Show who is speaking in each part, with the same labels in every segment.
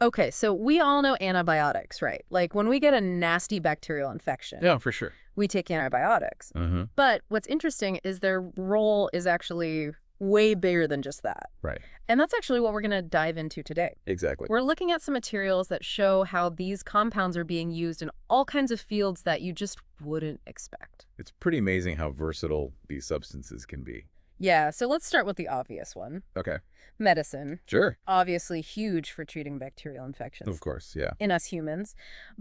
Speaker 1: Okay, so we all know antibiotics, right? Like when we get a nasty bacterial infection,
Speaker 2: Yeah, for sure.
Speaker 1: we take antibiotics.
Speaker 2: Mm-hmm.
Speaker 1: But what's interesting is their role is actually way bigger than just that.
Speaker 2: Right.
Speaker 1: And that's actually what we're going to dive into today.
Speaker 2: Exactly.
Speaker 1: We're looking at some materials that show how these compounds are being used in all kinds of fields that you just wouldn't expect.
Speaker 2: It's pretty amazing how versatile these substances can be.
Speaker 1: Yeah, so let's start with the obvious one.
Speaker 2: Okay.
Speaker 1: Medicine.
Speaker 2: Sure.
Speaker 1: Obviously huge for treating bacterial infections.
Speaker 2: Of course, yeah.
Speaker 1: In us humans.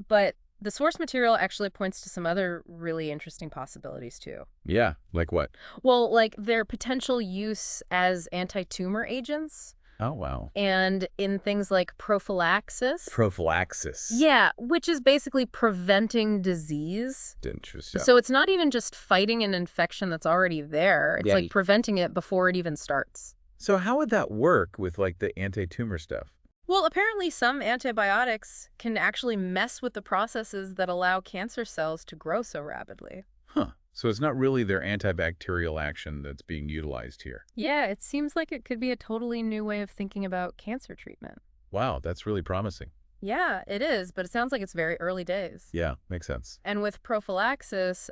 Speaker 1: But the source material actually points to some other really interesting possibilities, too.
Speaker 2: Yeah, like what?
Speaker 1: Well, like their potential use as anti-tumor agents
Speaker 2: Oh, wow.
Speaker 1: and in things like prophylaxis.
Speaker 2: Prophylaxis.
Speaker 1: Yeah, which is basically preventing disease.
Speaker 2: Interesting.
Speaker 1: So it's not even just fighting an infection that's already there. It's
Speaker 2: Yeah.
Speaker 1: like preventing it before it even starts.
Speaker 2: So how would that work with like the anti-tumor stuff?
Speaker 1: Well, apparently some antibiotics can actually mess with the processes that allow cancer cells to grow so rapidly.
Speaker 2: Huh. So it's not really their antibacterial action that's being utilized here.
Speaker 1: Yeah, it seems like it could be a totally new way of thinking about cancer treatment.
Speaker 2: Wow, that's really promising.
Speaker 1: Yeah, it is, but it sounds like it's very early days.
Speaker 2: Yeah, makes sense.
Speaker 1: And with prophylaxis,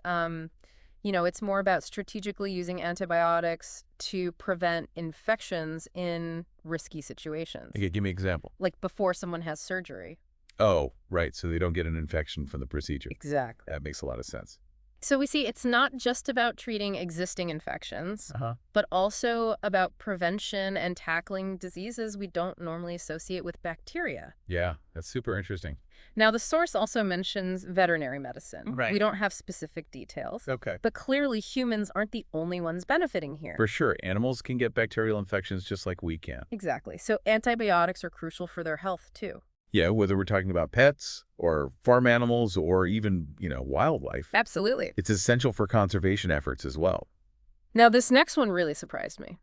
Speaker 1: it's more about strategically using antibiotics to prevent infections in risky situations,
Speaker 2: Okay, give me an example.
Speaker 1: like before someone has surgery.
Speaker 2: Oh, right. So they don't get an infection from the procedure.
Speaker 1: Exactly.
Speaker 2: That makes a lot of sense.
Speaker 1: So we see it's not just about treating existing infections,
Speaker 2: Uh-huh.
Speaker 1: but also about prevention and tackling diseases we don't normally associate with bacteria.
Speaker 2: Yeah, that's super interesting.
Speaker 1: Now, the source also mentions veterinary medicine.
Speaker 2: Right.
Speaker 1: We don't have specific details,
Speaker 2: Okay.
Speaker 1: but clearly humans aren't the only ones benefiting here.
Speaker 2: For sure, animals can get bacterial infections just like we can.
Speaker 1: Exactly. So antibiotics are crucial for their health, too.
Speaker 2: Yeah, whether we're talking about pets or farm animals or even, wildlife,
Speaker 1: Absolutely.
Speaker 2: it's essential for conservation efforts as well.
Speaker 1: Now, this next one really surprised me.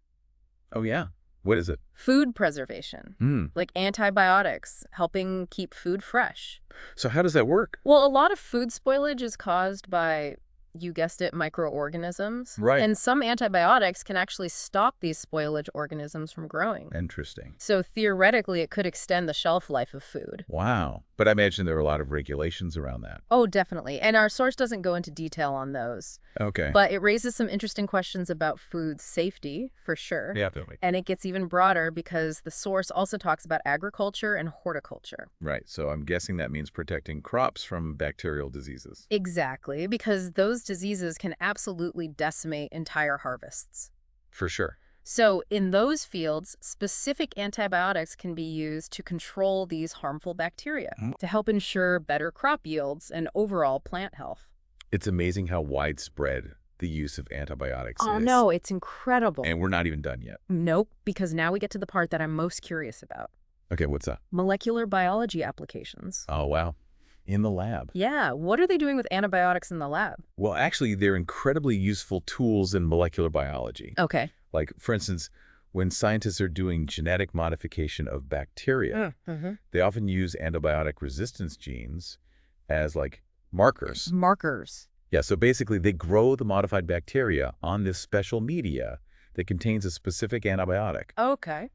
Speaker 2: Oh, yeah. What is it?
Speaker 1: Food preservation, like antibiotics, helping keep food fresh.
Speaker 2: So how does that work?
Speaker 1: Well, a lot of food spoilage is caused by, you guessed it, microorganisms.
Speaker 2: Right.
Speaker 1: And some antibiotics can actually stop these spoilage organisms from growing.
Speaker 2: Interesting.
Speaker 1: So theoretically, it could extend the shelf life of food.
Speaker 2: Wow. But I imagine there are a lot of regulations around that.
Speaker 1: Oh, definitely. And our source doesn't go into detail on those.
Speaker 2: Okay.
Speaker 1: But it raises some interesting questions about food safety, for sure.
Speaker 2: Yeah, definitely.
Speaker 1: And it gets even broader because the source also talks about agriculture and horticulture.
Speaker 2: Right. So I'm guessing that means protecting crops from bacterial diseases.
Speaker 1: Exactly, because those diseases can absolutely decimate entire harvests.
Speaker 2: For sure.
Speaker 1: So in those fields, specific antibiotics can be used to control these harmful bacteria to help ensure better crop yields and overall plant health.
Speaker 2: It's amazing how widespread the use of antibiotics
Speaker 1: Oh,
Speaker 2: is.
Speaker 1: no, it's incredible.
Speaker 2: And we're not even done yet.
Speaker 1: Nope, because now we get to the part that I'm most curious about.
Speaker 2: Okay, what's that?
Speaker 1: Molecular biology applications.
Speaker 2: Oh, wow. In the lab.
Speaker 1: Yeah, what are they doing with antibiotics in the lab?
Speaker 2: Well, actually, they're incredibly useful tools in molecular biology.
Speaker 1: Okay.
Speaker 2: Like, for instance, when scientists are doing genetic modification of bacteria, they often use antibiotic resistance genes as, like, markers.
Speaker 1: Markers.
Speaker 2: Yeah, so basically, they grow the modified bacteria on this special media that contains a specific antibiotic.
Speaker 1: Okay.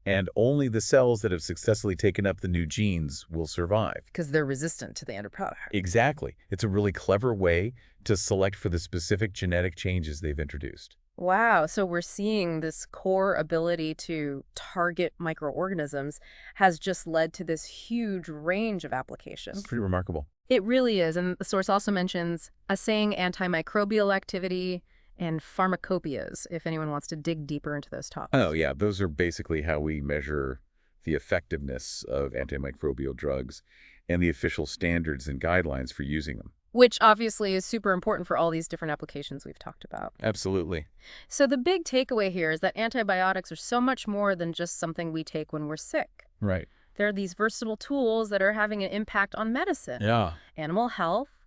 Speaker 2: And only the cells that have successfully taken up the new genes will survive.
Speaker 1: Because they're resistant to the antibiotic.
Speaker 2: Exactly. It's a really clever way to select for the specific genetic changes they've introduced.
Speaker 1: Wow, so we're seeing this core ability to target microorganisms has just led to this huge range of applications.
Speaker 2: It's pretty remarkable.
Speaker 1: It really is, and the source also mentions assaying antimicrobial activity and pharmacopoeias, if anyone wants to dig deeper into those topics.
Speaker 2: Oh, yeah. Those are basically how we measure the effectiveness of antimicrobial drugs and the official standards and guidelines for using them.
Speaker 1: Which obviously is super important for all these different applications we've talked about.
Speaker 2: Absolutely.
Speaker 1: So the big takeaway here is that antibiotics are so much more than just something we take when we're sick.
Speaker 2: Right.
Speaker 1: They're these versatile tools that are having an impact on medicine,
Speaker 2: Yeah.
Speaker 1: animal health,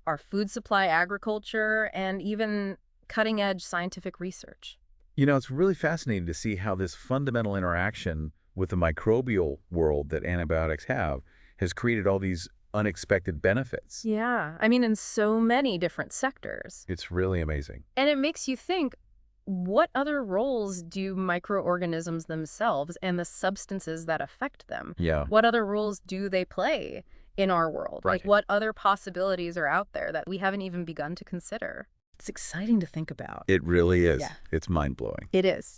Speaker 1: our food supply, agriculture, and even cutting-edge scientific research.
Speaker 2: It's really fascinating to see how this fundamental interaction with the microbial world that antibiotics have has created all these unexpected benefits.
Speaker 1: Yeah, I mean, in so many different sectors.
Speaker 2: It's really amazing.
Speaker 1: And it makes you think, what other roles do microorganisms themselves and the substances that affect them?
Speaker 2: Yeah.
Speaker 1: What other roles do they play in our world?
Speaker 2: Right.
Speaker 1: Like, what other possibilities are out there that we haven't even begun to consider? It's exciting to think about.
Speaker 2: It really is.
Speaker 1: Yeah.
Speaker 2: It's mind-blowing.
Speaker 1: It is.